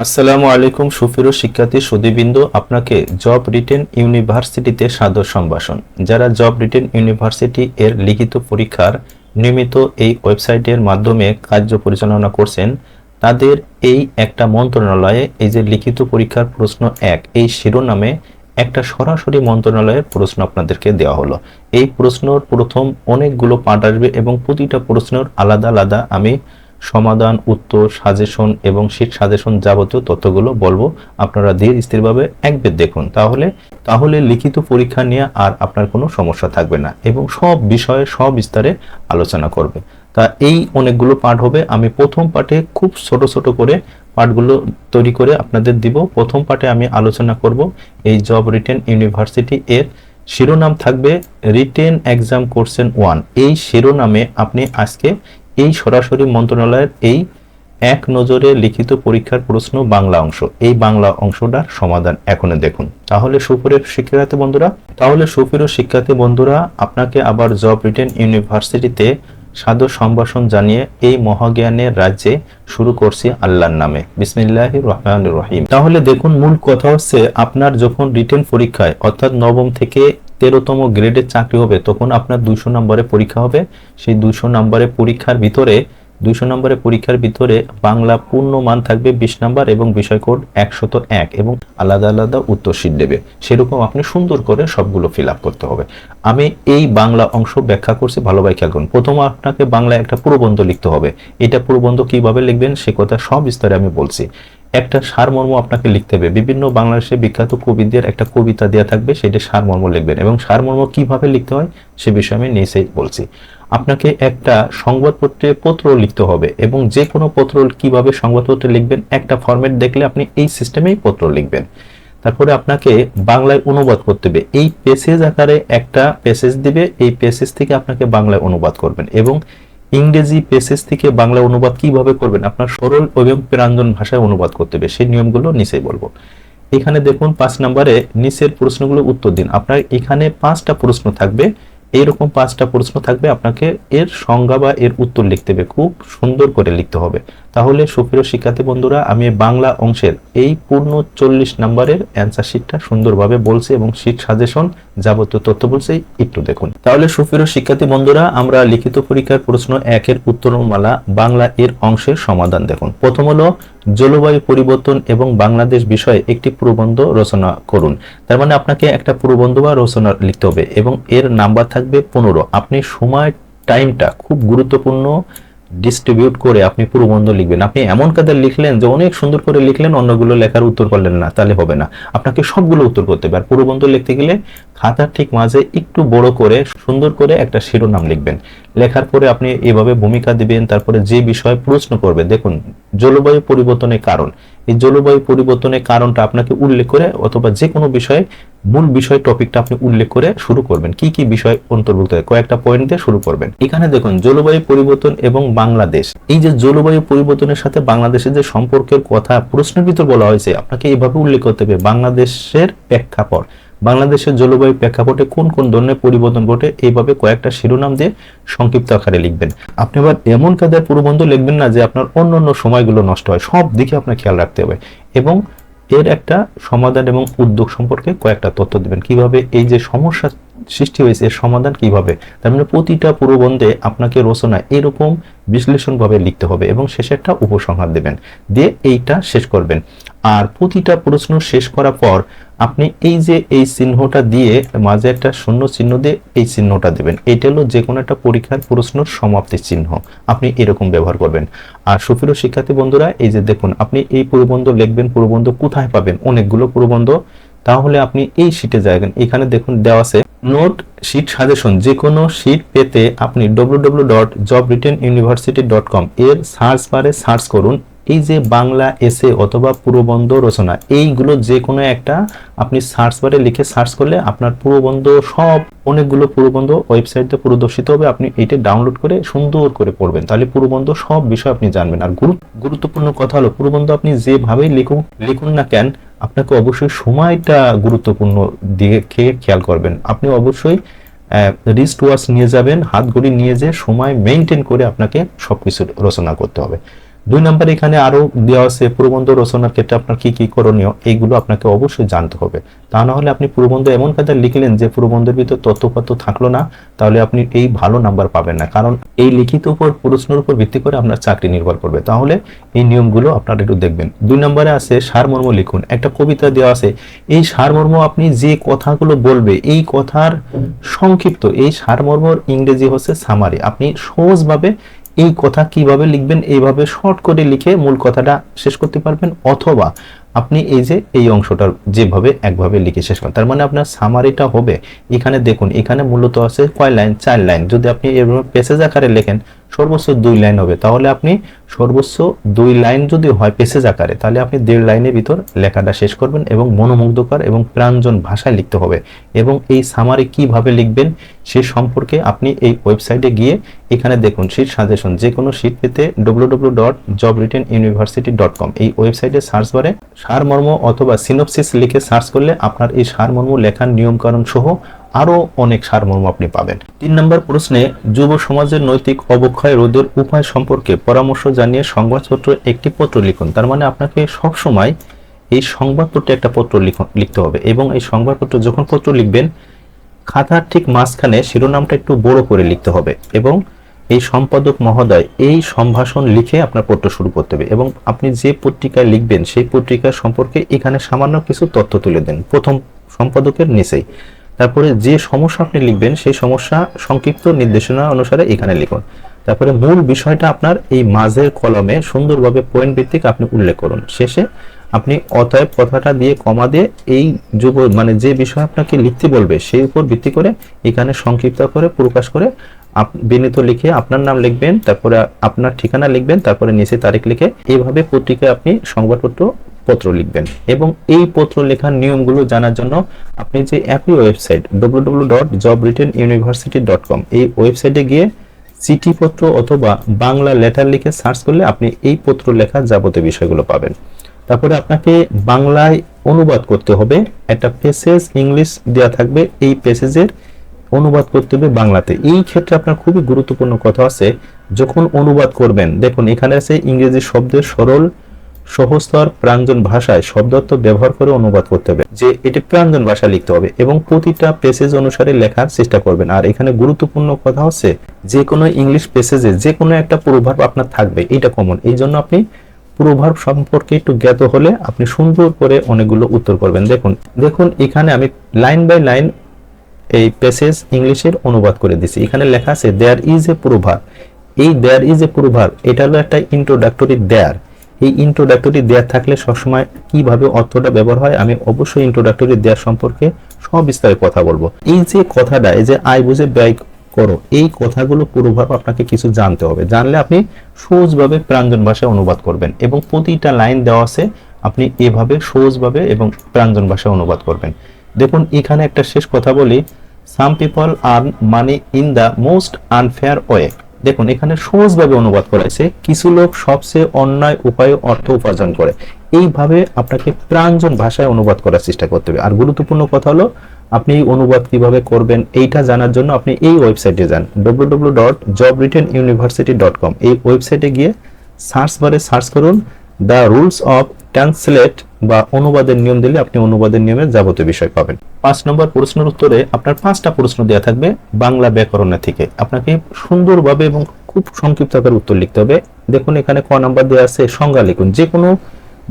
আসসালামু আলাইকুম সুপ্রিয় শিক্ষার্থী সুধীবৃন্দ, আপনাকে জব রিটেন ইউনিভার্সিটিতে সাদর সম্ভাষণ। যারা জব রিটেন ইউনিভার্সিটি এর লিখিত পরীক্ষার নিয়মিত এই ওয়েবসাইটের মাধ্যমে কার্য পরিচালনা করছেন, তাদের এই একটা মন্ত্রণালয়ে এই যে লিখিত পরীক্ষার প্রশ্ন 1 এই শিরোনামে একটা সরাসরি মন্ত্রণালয়ের প্রশ্ন আপনাদেরকে দেওয়া হলো। এই প্রশ্নর প্রথম অনেকগুলো পার্ট আসবে এবং প্রতিটা প্রশ্নের আলাদা আলাদা আমি সমাধান, উত্তর, সাজেশন এবং শীট সাজেশন যাবতীয় তথ্যগুলো বলবো। আপনারা ধীর স্থিরভাবে একবার দেখুন, তাহলে লিখিত পরীক্ষা নিয়ে আর আপনার কোনো সমস্যা থাকবে না এবং সব বিষয়ে সবিস্তারে আলোচনা করবে। তা এই অনেকগুলো পার্ট হবে। আমি প্রথম পার্টে খুব ছোট ছোট করে পার্টগুলো তৈরি করে আপনাদের দিব। প্রথম পার্টে আমি আলোচনা করব এই জব রিটেন ইউনিভার্সিটি এর শিরোনাম থাকবে রিটেন এক্সাম কোশ্চেন 1। এই শিরোনামে আপনি আজকে এই সরাসরি মন্ত্রণালয়ের এই এক নজরে লিখিত পরীক্ষার প্রশ্ন বাংলা অংশ, এই বাংলা অংশটার সমাধান এখনো দেখুন। তাহলে সুপ্রিয় শিক্ষার্থী বন্ধুরা, আপনাকে আবার জব রিটেন ইউনিভার্সিটিতে সাদর সম্ভাষণ জানিয়ে এই মহাজ্ঞানের রাজ্যে শুরু করছি আল্লাহর নামে। বিসমিল্লাহির রহমানির রহিম। তাহলে দেখুন, মূল কথা হচ্ছে আপনার যখন রিটেন পরীক্ষায় অর্থাৎ নবম থেকে 13তম গ্রেডের চাকরি হবে, তখন আপনার 200 নম্বরের পরীক্ষা হবে। সেই 200 নম্বরের পরীক্ষার ভিতরে বাংলা পূর্ণ মান থাকবে 20 নম্বর এবং বিষয় কোড 101 এবং আলাদা আলাদা উত্তর শীট দেবে। সেরকম আপনি সুন্দর করে সবগুলো ফিল আপ করতে হবে। আমি এই বাংলা অংশ ব্যাখ্যা করছি, ভালোভাবে খেয়াল করুন। প্রথমে আপনাকে বাংলায় একটা প্রবন্ধ লিখতে হবে। এটা প্রবন্ধ কিভাবে লিখবেন সে কথা সব বিস্তারে আমি বলছি। একটা সারমর্ম আপনাকে লিখতে হবে। বিভিন্ন বাংলাদেশের বিখ্যাত কবিদের একটা কবিতা দেওয়া থাকবে, সেটা সারমর্ম লিখবেন এবং সারমর্ম কিভাবে লিখতে হয় সে বিষয়ে আমি নিচেই বলছি। আপনাকে একটা সংবাদপত্রে পত্র লিখতে হবে এবং যে কোনো পত্র কিভাবে সংবাদপত্রে লিখবেন একটা ফরম্যাট দেখলে আপনি এই সিস্টেমেই পত্র লিখবেন। তারপরে আপনাকে বাংলায় অনুবাদ করতে হবে। এই পেসেজ আকারে একটা পেসেজ দিবে, এই পেসেজ থেকে আপনাকে বাংলায় অনুবাদ করবেন এবং ইংরেজি পেসেজ থেকে বাংলা অনুবাদ কিভাবে করবেন আপনার সরল এবং প্রাঞ্জল ভাষায় অনুবাদ করতে হবে। সেই নিয়মগুলো নিচেই বলবো। এখানে দেখুন 5 নম্বরে নিচের প্রশ্নগুলো উত্তর দিন। আপনার এখানে 5টা প্রশ্ন থাকবে, এইরকম 5টা প্রশ্ন থাকবে। আপনাকে এর সংজ্ঞা বা এর উত্তর লিখতে হবে, খুব সুন্দর করে লিখতে হবে। তাহলে সুপ্রিয় শিক্ষার্থী বন্ধুরা, আমি বাংলা অংশের এই পূর্ণ 40 নম্বরের অ্যান্সার শিটটা সুন্দরভাবে বলছি এবং শীট সাজেশন যাবতীয় তথ্য বলছি, একটু দেখুন। তাহলে সুপ্রিয় শিক্ষার্থী বন্ধুরা, আমরা লিখিত পরীক্ষার প্রশ্ন 1 উত্তরমালা বাংলা এর অংশের সমাধান দেখুন। প্রথম হলো জলবায়ু পরিবর্তন এবং বাংলাদেশ বিষয়ে একটি প্রবন্ধ রচনা করুন। তার মানে আপনাকে একটা প্রবন্ধ বা রচনা লিখতে হবে এবং এর নাম্বার থাকবে 15। আপনি সময় টাইমটা খুব গুরুত্বপূর্ণ ডিস্ট্রিবিউট করে আপনি প্রবন্ধ লিখবেন। আপনি এমন কাদের লিখলেন যে অনেক সুন্দর করে লিখলেন, অন্যগুলো লেখার উত্তর করলেন না, তাহলে হবে না। আপনাকে সবগুলো উত্তর করতে হবে। আর প্রবন্ধ লিখতে গেলে খাতার ঠিক মাঝে একটু বড় করে সুন্দর করে একটা শিরোনাম লিখবেন। লেখার পরে আপনি এভাবে ভূমিকা দিবেন, তারপরে যে বিষয়ে প্রশ্ন করবে। দেখুন, জলবায়ু পরিবর্তনের কারণ, এই জলবায়ু পরিবর্তনের কারণটা আপনাকে উল্লেখ করে অথবা যে কোনো বিষয়ে মূল বিষয় টপিকটা আপনি উল্লেখ করে শুরু করবেন। কি কি বিষয় অন্তর্ভুক্ত হয় কয়েকটা পয়েন্ট দিয়ে শুরু করবেন। এখানে দেখুন জলবায়ু পরিবর্তন এবং বাংলাদেশ, এই যে জলবায়ু পরিবর্তনের সাথে বাংলাদেশের যে সম্পর্কের কথা প্রশ্নের ভিতর বলা হয়েছে, আপনাকে এইভাবে উল্লেখ করতে হবে বাংলাদেশের প্রেক্ষাপট, বাংলাদেশের জলবায়ু প্রেক্ষাপটে কোন কোন ধরনের পরিবর্তন ঘটে, এইভাবে কয়েকটা শিরোনাম দিয়ে সংক্ষিপ্ত আকারে লিখবেন। আপনি আবার এমন কাদের প্রবন্ধ লিখবেন না যে আপনার অন্য সময়গুলো নষ্ট হয়, সব দিকে আপনার খেয়াল রাখতে হবে এবং এর একটা সমাধান এবং উদ্যোগ সম্পর্কে কয়েকটা তথ্য দিবেন। কিভাবে এই যে সমস্যা সৃষ্টি হয়েছে এর সমাধান কিভাবে, তার মানে প্রতিটা প্রবন্ধে আপনাকে রচনা এরকম বিশ্লেষণভাবে লিখতে হবে এবং শেষে একটা উপসংহার দেবেন, দিয়ে এইটা শেষ করবেন। আর প্রতিটা প্রশ্ন শেষ করার পর আপনি এই যে এই চিহ্নটা দিয়ে মাঝে একটা শূন্য চিহ্ন দিয়ে এই চিহ্নটা দেবেন। এটা হলো যে কোনো একটা পরীক্ষার প্রশ্নের সমাপ্তির চিহ্ন, আপনি এরকম ব্যবহার করবেন। আর সুপ্রিয় শিক্ষার্থী বন্ধুরা, এই যে দেখুন আপনি এই প্রবন্ধ লিখবেন। প্রবন্ধ কোথায় পাবেন? অনেকগুলো প্রবন্ধ। তাহলে আপনি এই শীটে যাবেন, এখানে দেখুন দেওয়া আছে নোট শীট সাজেশন। যে কোনো শীট পেতে আপনি www.jobwrittenuniversity.com এর সার্চ বারে সার্চ করুন এই যে বাংলা এসে অথবা প্রবন্ধ রচনা, এইগুলো যে কোনো একটা আপনি সার্চ বারে লিখে সার্চ করলে আপনার প্রবন্ধ সব অনেকগুলো প্রবন্ধ ওয়েবসাইটে প্রদর্শিত হবে। আপনি এইটা ডাউনলোড করে সুন্দর করে পড়বেন, তাহলে প্রবন্ধ সব বিষয় আপনি জানবেন। আর গুরুত্বপূর্ণ কথা হলো প্রবন্ধ আপনি যেভাবেই লিখুন না কেন, আপনাকে অবশ্যই সময়টা গুরুত্বপূর্ণ দিকে খেয়াল করবেন। আপনি অবশ্যই রিস্ট ওয়াচ নিয়ে যাবেন, হাত ঘড়ি নিয়ে যেয়ে সময় মেনটেন করে আপনাকে সবকিছু রচনা করতে হবে। 2 নম্বরে এখানে আরো দেওয়া আছে প্রবন্ধ রচনার ক্ষেত্রে আপনার কি কি করণীয়, এইগুলো আপনাকে অবশ্যই জানতে হবে। তা না হলে আপনি প্রবন্ধ এমন কায়দায় লিখলেন যে প্রবন্ধের ভিতর তথ্যপাত্র থাকলো না, তাহলে আপনি এই ভালো নাম্বার পাবেন না, কারণ এই লিখিত উপর প্রশ্নের উপর ভিত্তি করে আপনার চাকরি নির্ভর করবে। তাহলে এই নিয়মগুলো আপনারা একটু দেখবেন। 2 নম্বরে আছে সারমর্ম লিখুন। একটা কবিতা দেওয়া আছে, এই সারমর্ম আপনি যে কথাগুলো বলবে এই কথার সংক্ষিপ্ত, এই সারমর্মর ইংরেজি হচ্ছে সামারি। আপনি সহজভাবে এই কথা কিভাবে লিখবেন, এইভাবে শর্ট করে লিখে মূল কথাটা শেষ করতে পারবেন, অথবা আপনি এই যে এই অংশটা যেভাবে একভাবে লিখে শেষ করেন, তার মানে আপনার সামারিটা হবে। এখানে দেখুন, এখানে মূলত আছে কয় লাইন, 4 লাইন। যদি আপনি এভাবে পেসেজ আকারে লেখেন সর্বোচ্চ 2 লাইন হবে, তাহলে আপনি সর্বোচ্চ 2 লাইন যদি হয় পেসেজ আকারে, তাহলে আপনি 1.5 লাইনের ভিতর লেখাটা শেষ করবেন এবং মনোমুগ্ধকর এবং প্রাঞ্জল ভাষায় লিখতে হবে। এবং এই সামারি কিভাবে লিখবেন সে সম্পর্কে আপনি এই ওয়েবসাইটে গিয়ে এখানে দেখুন শীট সাজেশন। যে কোনো শীট পেতে www.jobwrittenuniversity.com এই ওয়েবসাইটে সার্চ বারে সারমর্ম অথবা সিনোপসিস লিখে সার্চ করলে আপনার এই সারমর্ম লেখার নিয়মকানুন সহ আরো অনেক সারমর্ম আপনি পাবেন। 3 নম্বর প্রশ্নে যুব সমাজের নৈতিক অবক্ষয় রোধের উপায় সম্পর্কে পরামর্শ জানিয়ে সংবাদপত্র একটি পত্র লিখুন। তার মানে আপনাকে সব সময় এই সংবাদপত্রে একটা পত্র লিখতে হবে, এবং এই সংবাদপত্র যখন পত্র লিখবেন খাতার ঠিক মাঝখানে শিরোনামটা একটু বড় করে লিখতে হবে, এবং এই সম্পাদক মহোদয় এই সম্ভাষণ লিখে আপনার পত্র শুরু করতে হবে। এবং আপনি যে পত্রিকায় লিখবেন সেই পত্রিকা সম্পর্কে এখানে সামান্য কিছু তথ্য তুলে দেন প্রথম সম্পাদকের নিচেই। তারপরে যে সমস্যা আপনি লিখবেন সেই সমস্যা সংক্ষিপ্ত নির্দেশনা অনুসারে এখানে লিখুন। তারপরে মূল বিষয়টা আপনার এই মাঝের কলমে সুন্দরভাবে পয়েন্ট ভিত্তিক আপনি উল্লেখ করুন। শেষে আপনি অতএব কথাটা দিয়ে কমা দিয়ে এই মানে যে বিষয় আপনাকে লিখতে বলবে সেই উপর ভিত্তি করে এখানে সংক্ষিপ্ত করে প্রকাশ করে বিনীত লিখে আপনার নাম লিখবেন, তারপরে আপনার ঠিকানা লিখবেন, তারপরে নিচে তারিখ লিখে এইভাবে পত্রিকায় আপনি পত্র লিখবেন। এবং এই পত্র লেখার নিয়মগুলো জানার জন্য আপনি যে একই ওয়েবসাইট www.jobwrittenuniversity.com এই ওয়েবসাইটে গিয়ে চিঠিপত্র অথবা বাংলা লেটার লিখে সার্চ করলে আপনি এই পত্র লেখার যাবতীয় বিষয়গুলো পাবেন। তারপরে আপনাকে বাংলায় অনুবাদ করতে হবে, একটা প্যাসেজ ইংলিশ দেওয়া থাকবে, এই প্যাসেজের অনুবাদ করতে হবে বাংলাতে। এই ক্ষেত্রে আপনার খুবই গুরুত্বপূর্ণ কথা আছে, যখন অনুবাদ করবেন দেখুন এখানে আছে ইংরেজি শব্দের সরল সহজতর প্রাঞ্জল ভাষায় শব্দার্থ ব্যবহার করে অনুবাদ করতে হবে, যে এটি প্রাঞ্জল ভাষা লিখতে হবে এবং প্রতিটা প্যাসেজ অনুসারে লেখার চেষ্টা করবেন। আর এখানে গুরুত্বপূর্ণ কথা হচ্ছে যে কোনো ইংলিশ প্যাসেজে যে কোনো একটা প্রভাব আপনার থাকবে, এটা কমন। এই জন্য আপনি প্রভাব সম্পর্কে একটু জ্ঞাত হলে আপনি সুন্দর করে অনেকগুলো উত্তর করবেন। দেখুন এখানে আমি লাইন বাই লাইন এই প্যাসেজ ইংলিশের অনুবাদ করে দিছি। এখানে লেখা আছে দেয়ার ইজ এ প্রভাব। এই দেয়ার ইজ এ প্রভাব এটা হলো একটা ইন্ট্রোডাক্টরি দেয়ার। এই ইন্ট্রোডাক্টরি দেয়ার থাকলে সবসময় কিভাবে অর্থটা ব্যবহার হয় আমি অবশ্যই ইন্ট্রোডাক্টরি দেয়ার সম্পর্কে সবিস্তারে কথা বলবো। এই যে কথাটা, এই যে আয় বুঝে ব্যয় করো, এই কথাগুলো প্রভাব আপনাকে কিছু জানতে হবে, জানলে আপনি সহজভাবে প্রাঞ্জল ভাষায় অনুবাদ করবেন। এবং প্রতিটা লাইন দেওয়া আছে, আপনি এভাবে সহজভাবে এবং প্রাঞ্জল ভাষায় অনুবাদ করবেন। দেখুন এখানে একটা শেষ কথা বলি, some people earn money in the most unfair way. দেখুন এখানে সহজভাবে অনুবাদ করেছে, কিছু লোক সবচেয়ে অন্যায় উপায়ে অর্থ উপার্জন করে। এইভাবে আপনাকে প্রাঞ্জল ভাষায় অনুবাদ করার চেষ্টা করতে হবে। আর গুরুত্বপূর্ণ কথা হলো আপনি এই অনুবাদ কিভাবে করবেন এইটা জানার জন্য আপনি এই ওয়েবসাইটে যান www.jobwrittenuniversity.com এই ওয়েবসাইটে গিয়ে সার্চ বারে সার্চ করুন দ্য রুলস অফ ট্রান্সলেট বা অনুবাদের নিয়ম দিলে আপনি অনুবাদের নিয়মের যাবতীয় বিষয় পাবেন। 5 নম্বর প্রশ্নের উত্তরে আপনার 5টা প্রশ্ন দেওয়া থাকবে বাংলা ব্যাকরণের থেকে। আপনাকে সুন্দরভাবে এবং খুব সংক্ষিপ্ত আকারে উত্তর লিখতে হবে। দেখুন এখানে ক নাম্বার দেওয়া আছে সংজ্ঞা লিখুন। যে কোনো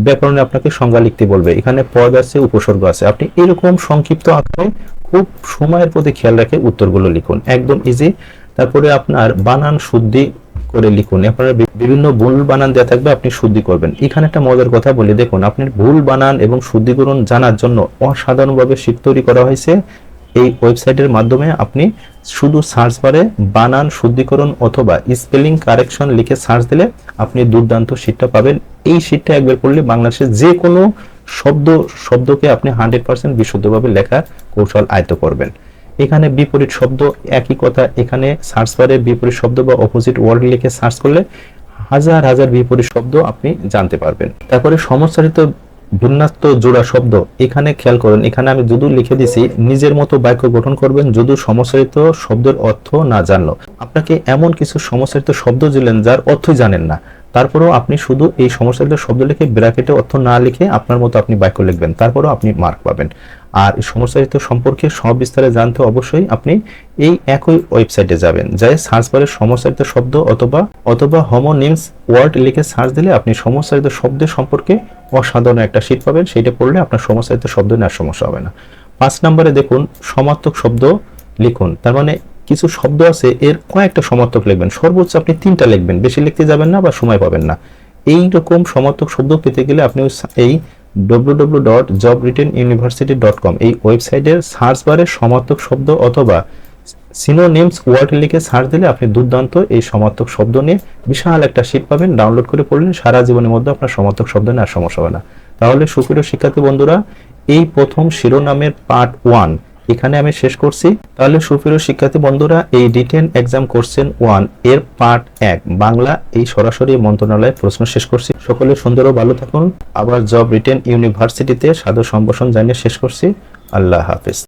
ব্যাকরণে আপনাকে সংজ্ঞা লিখতে বলবে, এখানে পদ আছে উপসর্গ আছে, আপনি এরকম সংক্ষিপ্ত আকারে খুব সময়ের প্রতি খেয়াল রেখে উত্তরগুলো লিখুন, একদম ইজি। তারপরে আপনার বানান শুদ্ধি করে লিখুন। আপনার বিভিন্ন ভুল বানান দেওয়া থাকবে, আপনি শুদ্ধি করবেন। এখানে একটা মজার কথা বলি, দেখুন আপনার ভুল বানান এবং শুদ্ধিকরণ জানার জন্য অসাধারণভাবে শীট তৈরি করা হয়েছে এই ওয়েবসাইটের মাধ্যমে। আপনি শুধু সার্চ বারে বানান শুদ্ধিকরণ অথবা স্পেলিং কারেকশন লিখে সার্চ দিলে আপনি দুর্দান্ত শীটটা পাবেন। এই শীটটা একবার পড়লে বাংলাদেশের যে কোনো শব্দকে আপনি 100% বিশুদ্ধভাবে লেখার কৌশল আয়ত্ত করবেন। এখানে বিপরীত শব্দ একই কথা, এখানে সার্চ বারে বিপরীত শব্দ বা অপোজিট ওয়ার্ড লিখে সার্চ করলে হাজার হাজার বিপরীত শব্দ আপনি জানতে পারবেন। তারপরে সমস্যারিত ভিন্নাত্ম জোড়া শব্দ, এখানে খেয়াল করুন, এখানে আমি যদিও লিখে দিছি নিজের মতো বাক্য গঠন করবেন যদিও সমস্যারিত শব্দের অর্থ না জানলো। আপনাকে এমন কিছু সমস্যারিত শব্দ দিলেন যার অর্থই জানেন না, তারপরেও আপনি শুধু এই সমস্যাগুলো শব্দ লিখে ব্র্যাকেটে অর্থ না লিখে আপনার মতো আপনি বাক্য লিখবেন, তারপরেও আপনি মার্ক পাবেন। আর এই সমস্যাযুক্ত সম্পর্কে সব বিস্তারে জানতে অবশ্যই আপনি এই একই ওয়েবসাইটে যাবেন, যাই সার্চ বারে সমস্যাযুক্ত শব্দ অথবা হোমোনিমস ওয়ার্ড লিখে সার্চ দিলে আপনি সমস্যাযুক্ত শব্দের সম্পর্কে অসাধারণ একটা শীট পাবেন। সেইটা পড়লে আপনার সমস্যাযুক্ত শব্দ নেওয়ার সমস্যা হবে না। 5 নম্বরে দেখুন সমার্থক শব্দ লিখুন। তার মানে কিছু শব্দ আছে, এর কয়েকটা সমার্থক লিখবেন, সর্বোচ্চ আপনি 3টা লিখবেন, বেশি লিখতে যাবেন না বা সময় পাবেন না। এই রকম সমার্থক শব্দ পেতে গেলে আপনি এই www.jobwrittenuniversity.com এই ওয়েবসাইটের সার্চ বারে সমার্থক শব্দ অথবা সিনোনিমস ওয়ার্ড লিখে সার্চ দিলে আপনি দুর্দান্ত এই সমার্থক শব্দ নিয়ে বিশাল একটা শীট পাবেন। ডাউনলোড করে পড়লে সারা জীবনের মধ্যে আপনার সমার্থক শব্দ নিয়ে আর সমস্যা হবে না। তাহলে সুপ্রিয় শিক্ষার্থী বন্ধুরা, এই প্রথম শিরোনামের পার্ট 1 এখানে আমি শেষ করছি। তাহলে সুপ্রিয় শিক্ষার্থী বন্ধুরা, এই রিটেন এক্সাম কোশ্চেন 1 এর পার্ট 1 বাংলা এই সরাসরি মন্ত্রণালয়ে প্রশ্ন শেষ করছি। সকলে সুন্দর ও ভালো থাকুন। আবার জব রিটেন ইউনিভার্সিটিতে সাদর সম্ভাষণ জানিয়ে শেষ করছি। আল্লাহ হাফেজ।